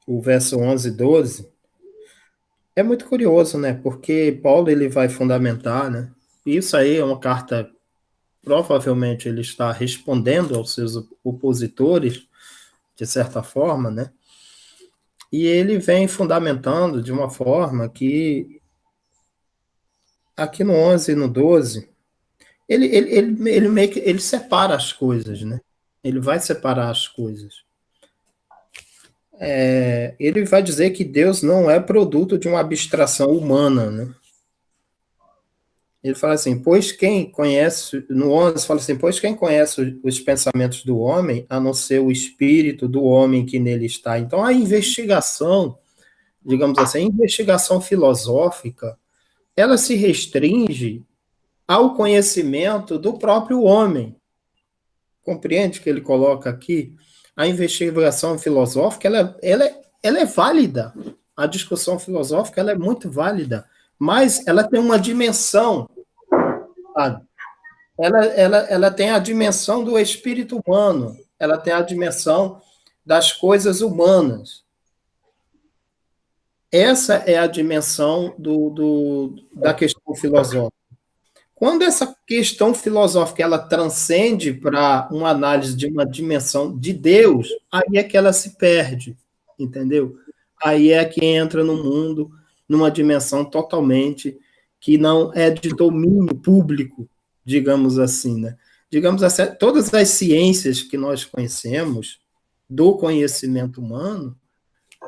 o verso 11 e 12. É muito curioso, né? Porque Paulo ele vai fundamentar, né? Isso aí é uma carta, provavelmente ele está respondendo aos seus opositores, de certa forma, né? E ele vem fundamentando de uma forma que, aqui no 11 e no 12, ele meio que ele separa as coisas, né? Ele vai separar as coisas. Ele vai dizer que Deus não é produto de uma abstração humana, né? Ele fala assim, pois quem conhece, no 11 fala assim, pois quem conhece os pensamentos do homem, a não ser o espírito do homem que nele está. Então, a investigação, digamos assim, a investigação filosófica, ela se restringe ao conhecimento do próprio homem. Compreende que ele coloca aqui? A investigação filosófica, ela é válida. A discussão filosófica, ela é muito válida, mas ela tem uma dimensão, sabe? Ela tem a dimensão do espírito humano, ela tem a dimensão das coisas humanas. Essa é a dimensão da questão filosófica. Quando essa questão filosófica ela transcende para uma análise de uma dimensão de Deus, aí é que ela se perde, entendeu? Aí é que entra no mundo numa dimensão totalmente que não é de domínio público, digamos assim, né? Digamos assim, todas as ciências que nós conhecemos do conhecimento humano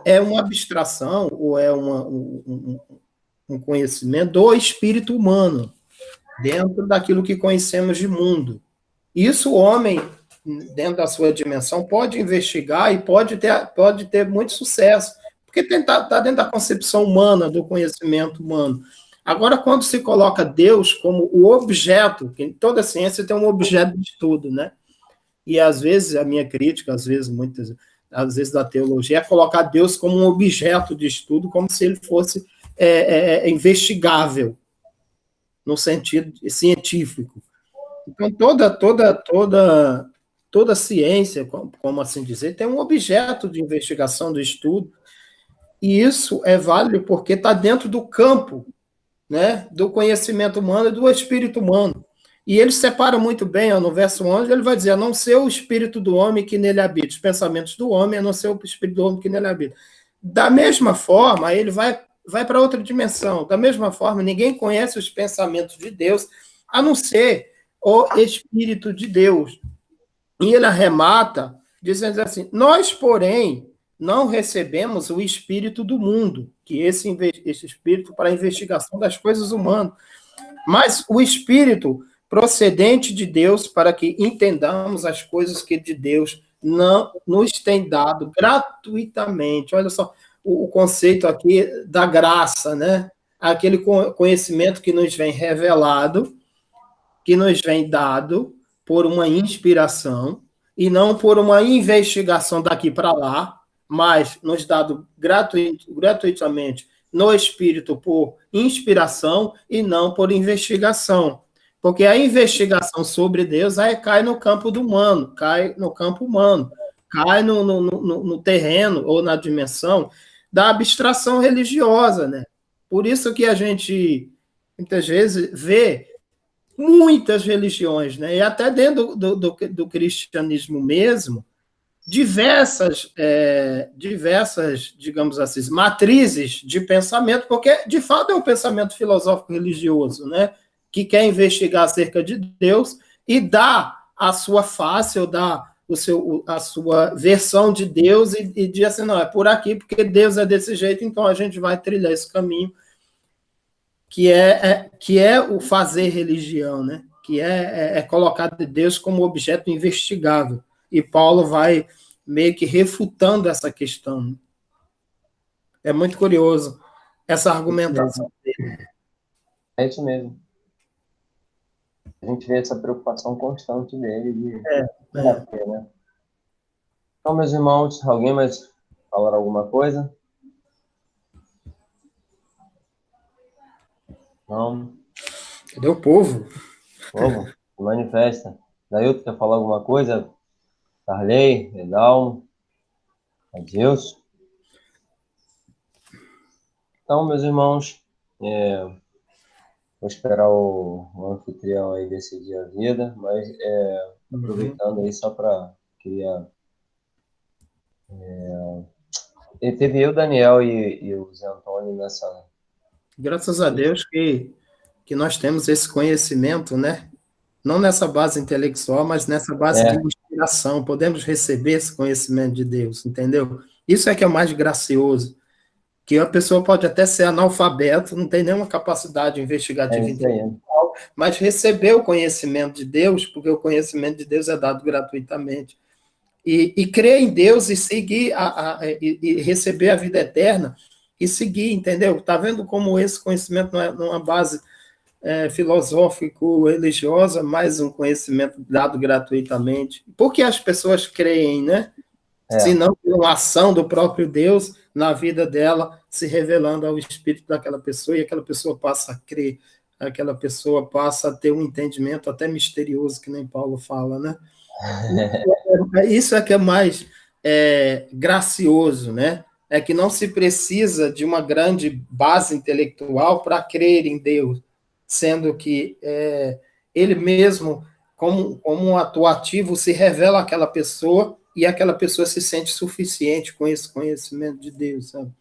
é uma abstração ou é um conhecimento do espírito humano, dentro daquilo que conhecemos de mundo. Isso o homem dentro da sua dimensão, pode investigar e pode ter muito sucesso, porque está dentro da concepção humana, do conhecimento humano. Agora, quando se coloca Deus como o objeto, que toda ciência tem um objeto de estudo, né? E às vezes, a minha crítica, às vezes da teologia, é colocar Deus como um objeto de estudo, como se ele fosse investigável, no sentido científico. Então, toda ciência, como assim dizer, tem um objeto de investigação, do estudo, e isso é válido porque está dentro do campo, né, do conhecimento humano e do espírito humano. E ele separa muito bem, ó, no verso 11, ele vai dizer, a não ser o espírito do homem que nele habita, os pensamentos do homem, a não ser o espírito do homem que nele habita. Da mesma forma, ele vai para outra dimensão. Da mesma forma, ninguém conhece os pensamentos de Deus, a não ser o Espírito de Deus. E ele arremata, dizendo assim, nós, porém, não recebemos o Espírito do mundo, que esse Espírito para a investigação das coisas humanas, mas o Espírito procedente de Deus para que entendamos as coisas que de Deus não nos tem dado gratuitamente. Olha só o conceito aqui da graça, né? Aquele conhecimento que nos vem revelado, que nos vem dado por uma inspiração e não por uma investigação daqui para lá, mas nos dado gratuitamente no Espírito por inspiração e não por investigação. Porque a investigação sobre Deus aí cai no campo do humano, cai no campo humano, cai no terreno ou na dimensão da abstração religiosa, né? Por isso que a gente, muitas vezes, vê muitas religiões, né? E até dentro do cristianismo mesmo, diversas, digamos assim, matrizes de pensamento, porque, de fato, é um pensamento filosófico religioso, né? Que quer investigar acerca de Deus e dá a sua face, ou dá a sua versão de Deus e diz assim, não, é por aqui, porque Deus é desse jeito, então a gente vai trilhar esse caminho, que é o fazer religião, né? Que é colocar Deus como objeto investigável. E Paulo vai meio que refutando essa questão. É muito curioso essa argumentação dele. É isso mesmo. A gente vê essa preocupação constante dele de bater, né? Então, meus irmãos, alguém mais falar alguma coisa? Não? Cadê o povo? Povo, se manifesta. Dailton, quer falar alguma coisa? Carley, Redalmo, Adeus. Então, meus irmãos, vou esperar o anfitrião aí decidir a vida, mas aproveitando aí só para queria... teve eu, Daniel e o Zé Antônio nessa... Graças a Deus que nós temos esse conhecimento, né? Não nessa base intelectual, mas nessa base de inspiração. Podemos receber esse conhecimento de Deus, entendeu? Isso é que é o mais gracioso. Que a pessoa pode até ser analfabeto, não tem nenhuma capacidade investigativa intelectual, mas receber o conhecimento de Deus, porque o conhecimento de Deus é dado gratuitamente. E crer em Deus e seguir, e receber a vida eterna, e seguir, entendeu? Está vendo como esse conhecimento não é uma base filosófico-religiosa, mas um conhecimento dado gratuitamente. Por que as pessoas creem, né? Se não por uma ação do próprio Deus na vida dela, se revelando ao espírito daquela pessoa, e aquela pessoa passa a crer, aquela pessoa passa a ter um entendimento até misterioso, que nem Paulo fala, né? Isso é que é mais gracioso, né? É que não se precisa de uma grande base intelectual para crer em Deus, sendo que ele mesmo, como um atuativo, se revela àquela pessoa e aquela pessoa se sente suficiente com esse conhecimento de Deus, sabe?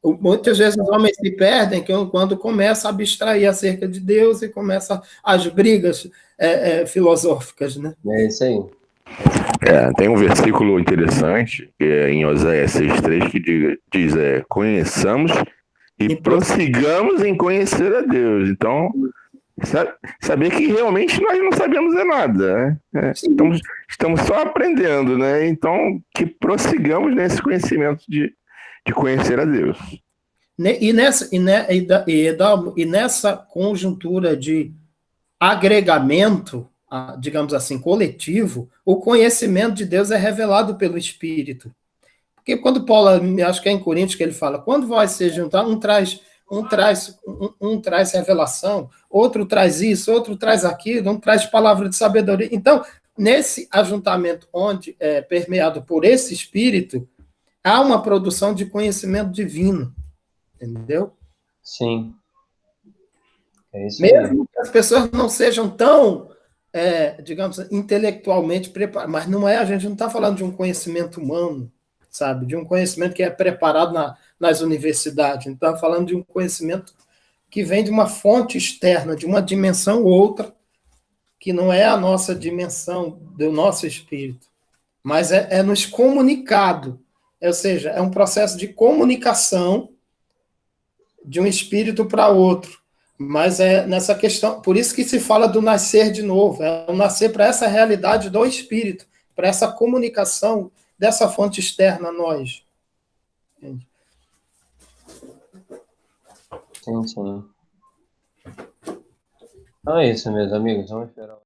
Muitas vezes os homens se perdem quando começam a abstrair acerca de Deus e começam as brigas filosóficas, né? É isso aí. Tem um versículo interessante, que é em Oséias 6,3, que diz, conheçamos e prossigamos em conhecer a Deus. Então, Saber que realmente nós não sabemos é nada, né? Estamos só aprendendo, né? Então, que prossigamos nesse conhecimento de conhecer a Deus. E nessa conjuntura de agregamento, digamos assim, coletivo, o conhecimento de Deus é revelado pelo Espírito. Porque quando Paulo, acho que é em Coríntios que ele fala, quando vai se juntar, um traz revelação, outro traz isso, outro traz aquilo, um traz palavra de sabedoria. Então, nesse ajuntamento onde é permeado por esse Espírito, há uma produção de conhecimento divino, entendeu? Sim. É isso aí. Mesmo que as pessoas não sejam tão, digamos, intelectualmente preparadas, mas não é, a gente não está falando de um conhecimento humano, sabe? De um conhecimento que é preparado nas universidades. Então, está falando de um conhecimento que vem de uma fonte externa, de uma dimensão outra, que não é a nossa dimensão do nosso espírito, mas é nos comunicado. Ou seja, é um processo de comunicação de um espírito para outro. Mas é nessa questão, por isso que se fala do nascer de novo, é o nascer para essa realidade do espírito, para essa comunicação dessa fonte externa a nós. Sim, sim. Então é isso, meus amigos. Vamos esperar.